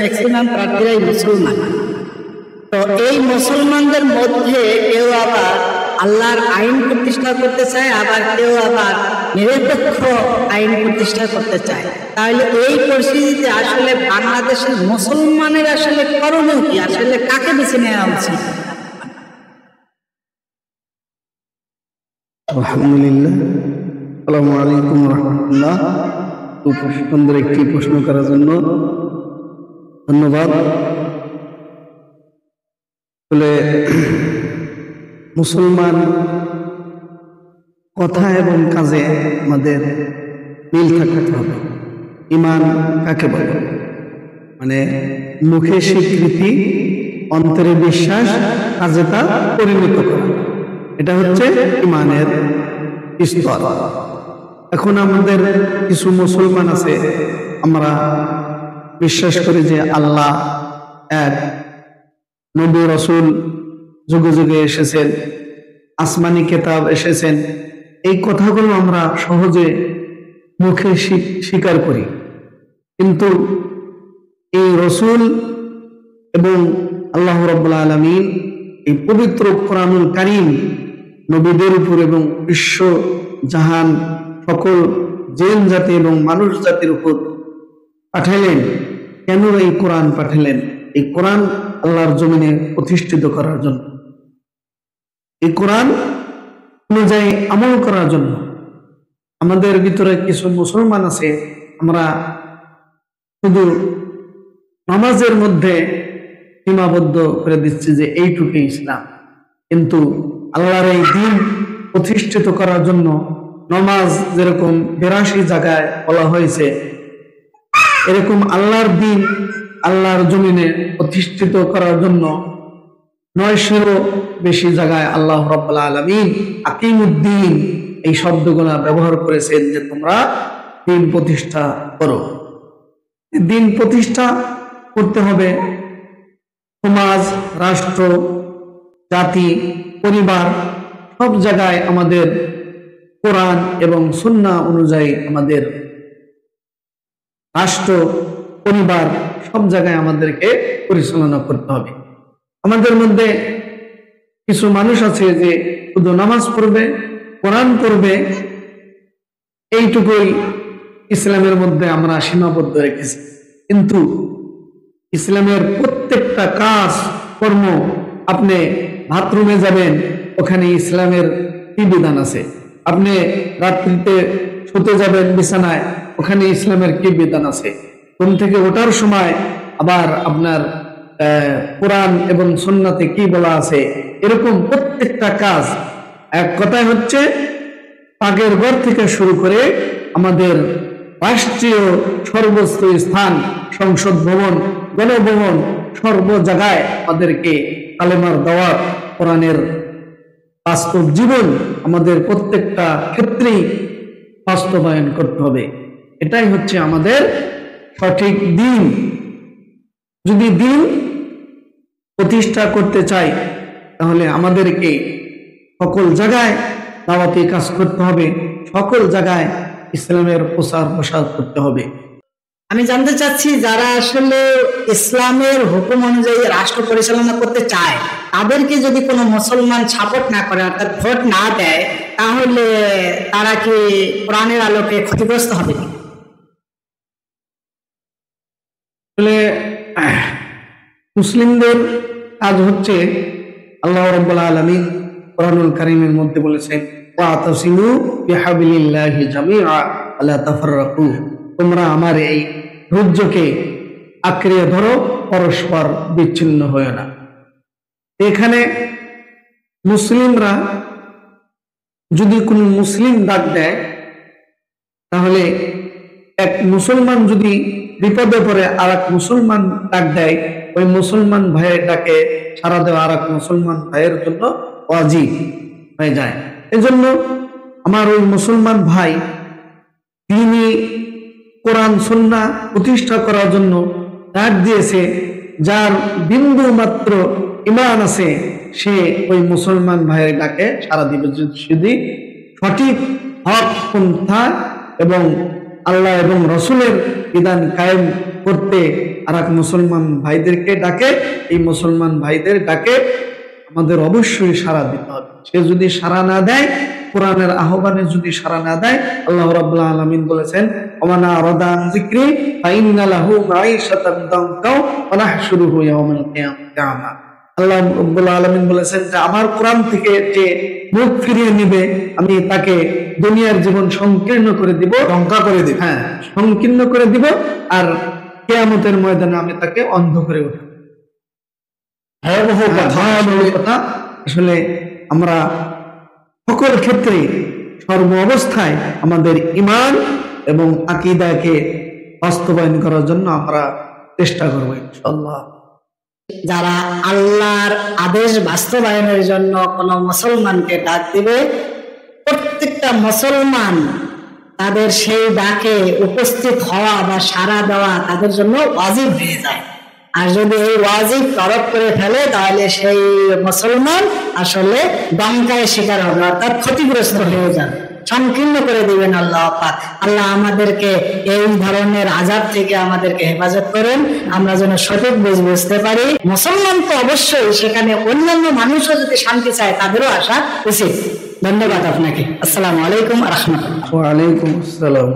Maximum প্রার্থীরাই মুসলমান। তো এই মুসলমানদের মধ্যে কেউ আবার আল্লাহর আইন প্রতিষ্ঠা করতে চায়, আবার কেউ আবার নিরপেক্ষ আইন প্রতিষ্ঠা করতে চায়। তাহলে এই পরিস্থিতিতে আসলে বাংলাদেশের মুসলমানের আসলে করণীয় কি, আসলে কাকে বেছে নেওয়া উচিত? আলহামদুলিল্লাহ, আসসালামু আলাইকুম রাহমাতুল্লাহ। খুব সুন্দর একটি প্রশ্ন করার জন্য ধন্যবাদ। আসলে মুসলমান কথা এবং কাজে আমাদের মিল থাকতে হবে। ঈমান কাকে বলে? মানে মুখে স্বীকৃতি, অন্তরে বিশ্বাস, কাজে তা পরিণত করা, এটা হচ্ছে ঈমানের স্তর। এখন আমাদের কিছু মুসলমান আছে, আমরা বিশ্বাস করি যে আল্লাহ এক, নবী রাসূল যুগে যুগে এসেছেন, আসমানি কিতাব এসেছেন। এই কথাগুলো আমরা সহজে মুখে স্বীকার করি, কিন্তু এই রাসূল এবং আল্লাহ রাব্বুল আলামিন এই পবিত্র কোরআনুল কারীম নবীদের উপর এবং বিশ্ব জাহান সকল জিন জাতি এবং মানুষ জাতির উপর পাঠালেন। কেন এই কোরআন পাঠালেন? এই কোরআন আল্লাহর জমিনে প্রতিষ্ঠিত করার জন্য, এই কোরআন অনুযায়ী আমল করার জন্য। আমাদের ভিতরে কিছু মুসলমান আছে, আমরা শুধু নামাজের মধ্যে সীমাবদ্ধ করে দিচ্ছি যে এইটুকুই ইসলাম, কিন্তু আল্লাহর এই দ্বীন প্রতিষ্ঠিত করার জন্য নামাজ যেরকম 82 জায়গায় বলা হয়েছে, এরকম আল্লাহর দ্বীন আল্লাহর জমিনে প্রতিষ্ঠিত করার জন্য 900-এরও বেশি জায়গায় আল্লাহ রাব্বুল আলামিন আকিমুদ্দিন এই শব্দগুলো ব্যবহার করেছেন যে তোমরা দ্বীন প্রতিষ্ঠা করো। দ্বীন প্রতিষ্ঠা করতে হবে সমাজ, রাষ্ট্র, জাতি, পরিবার, সব জায়গায় আমাদের কোরআন এবং সুন্নাহ অনুযায়ী আমাদের রাষ্ট্র, পরিবার, সব জায়গায় আমাদেরকে পরিচালনা করতে হবে। আমাদের মধ্যে কিছু মানুষ আছে যে শুধু নামাজ পড়বে, কোরআন পড়বে, এইটুকুই ইসলামের মধ্যে আমরা সীমাবদ্ধ রেখেছি। কিন্তু ইসলামের প্রত্যেকটা কাজ কর্ম, আপনি বাথরুমে যাবেন, ওখানে ইসলামের কি বিধান আছে? আপনি রাত্রিতে শুতে যাবেন বিছানায়, ওখানে ইসলামের কি বিধান আছে? ঘুম থেকে ওঠার সময় আবার আপনার কোরআন এবং সুন্নাতে কি বলা আছে? এরকম প্রত্যেকটা কাজ, এক কথায় হচ্ছে পাকের ঘর থেকে শুরু করে আমাদের রাষ্ট্রীয় সর্বোচ্চ স্থান, সংসদ ভবন, গণভবন, সর্ব জায়গায় আমাদেরকে কালেমার দাওয়াত, কোরআনের বাস্তব জীবন আমাদের প্রত্যেকটা ক্ষেত্রেই বাস্তবায়ন করতে হবে। এটাই হচ্ছে আমাদের সঠিক দ্বীন। যদি দ্বীন প্রতিষ্ঠা করতে চাই, তাহলে আমাদেরকে সকল জায়গায় দাওয়াতি কাজ করতে হবে, সকল জায়গায় ইসলামের প্রচার প্রসার করতে হবে। আমি জানতে চাচ্ছি, যারা আসলে ইসলামের হুকুম অনুযায়ী রাষ্ট্র পরিচালনা করতে চায়, তাদেরকে যদি কোনো মুসলমান সাপোর্ট না করে, অর্থাৎ ভোট না দেয়, তাহলে তারা কি কোরআনের আলোকে ক্ষতিগ্রস্ত হবে? মুসলিমদের কাজ হচ্ছে, আল্লাহ রাব্বুল আলামিন কোরআনুল কারীমের মধ্যে বলেছেন, ওয়াতাসিমু বিহাবিলিল্লাহি জামিআ ওয়ালা তাফাররাকু, তোমরা আমার এই ধৈর্যকে আঁকড়ে ধরো, পরস্পর বিচ্ছিন্ন হয় না। এখানে মুসলিমরা যদি কোনো মুসলিম ডাক দেয়, তাহলে এক মুসলমান যদি বিপদে পড়ে আর এক মুসলমান ডাক দেয়, ওই মুসলমান ভাইয়ের ডাকে সাড়া দেওয়া আর এক মুসলমান ভাইয়ের জন্য ওয়াজিব হয়ে যায়। এজন্য আমার ওই মুসলমান ভাই, তিনি কোরআন সুন্নাহ প্রতিষ্ঠা করার জন্য ডাক দিয়েছে, যার বিন্দু মাত্র ঈমান আছে, সে ওই মুসলমান ভাইয়ের ডাকে সাড়া দিবে, যদি সঠিক হক পন্থা এবং আল্লাহ এবং রসুলের বিধান কায়েম করতে আর এক মুসলমান ভাইদেরকে ডাকে, এই মুসলমান ভাইদের ডাকে আমাদের অবশ্যই সাড়া দিতে হবে। সে যদি সাড়া না দেয়, কোরআনের আহ্বানে যদি সাড়া না দেয়, আল্লাহ রাব্বুল আলামিন বলেছেন ওয়ামানা আরাদা আন যিকরি ফাইন্না লাহু মাঈশাতান দানকা ওয়া নাহশুরুহু ইয়াওমাল কিয়ামাতি আমা। আল্লাহ রাব্বুল আলামিন বলেছেন যে আমার কোরআন থেকে যে মুখ ফিরিয়ে নিবে, আমি তাকে দুনিয়ার জীবন সংকীর্ণ করে দিব, লঙ্কা করে দিবে। হ্যাঁ, সংকীর্ণ করে দিব, আর কিয়ামতের ময়দানে আমি তাকে অন্ধ করে উঠাবো। ভয়াবহ কথা। কথা। আসলে আমরা সকল ক্ষেত্রে সর্ব অবস্থায় আমাদের ঈমান এবং আকীদাকে বাস্তবায়ন করার জন্য আমরা চেষ্টা করব ইনশাআল্লাহ। যারা আল্লাহর আদেশ বাস্তবায়নের জন্য কোন মুসলমানকে ডাক দিবে, প্রত্যেকটা মুসলমান তাদের সেই ডাকে উপস্থিত হওয়া বা সাড়া দেওয়া তাদের জন্য ওয়াজিব হয়ে যায়। আর যদি এই ওয়াজিব তরক করে ফেলে, তাহলে সেই মুসলমান আসলে ডঙ্কায় শিকার হবে, অর্থাৎ ক্ষতিগ্রস্ত হয়ে যাবে, সংকীর্ণ করে দিবেন আল্লাহ পাক। আল্লাহ আমাদেরকে এই ধরনের আযাব থেকে আমাদেরকে হেফাজত করেন, আমরা যেন সঠিক বুঝতে পারি। মুসলমান তো অবশ্যই, সেখানে অন্যান্য মানুষও যদি শান্তি চায় তাদেরও আসা উচিত। ধন্যবাদ আপনাকে। আসসালামু আলাইকুম ওয়া রাহমাতুল্লাহ। ওয়া আলাইকুম আসসালাম।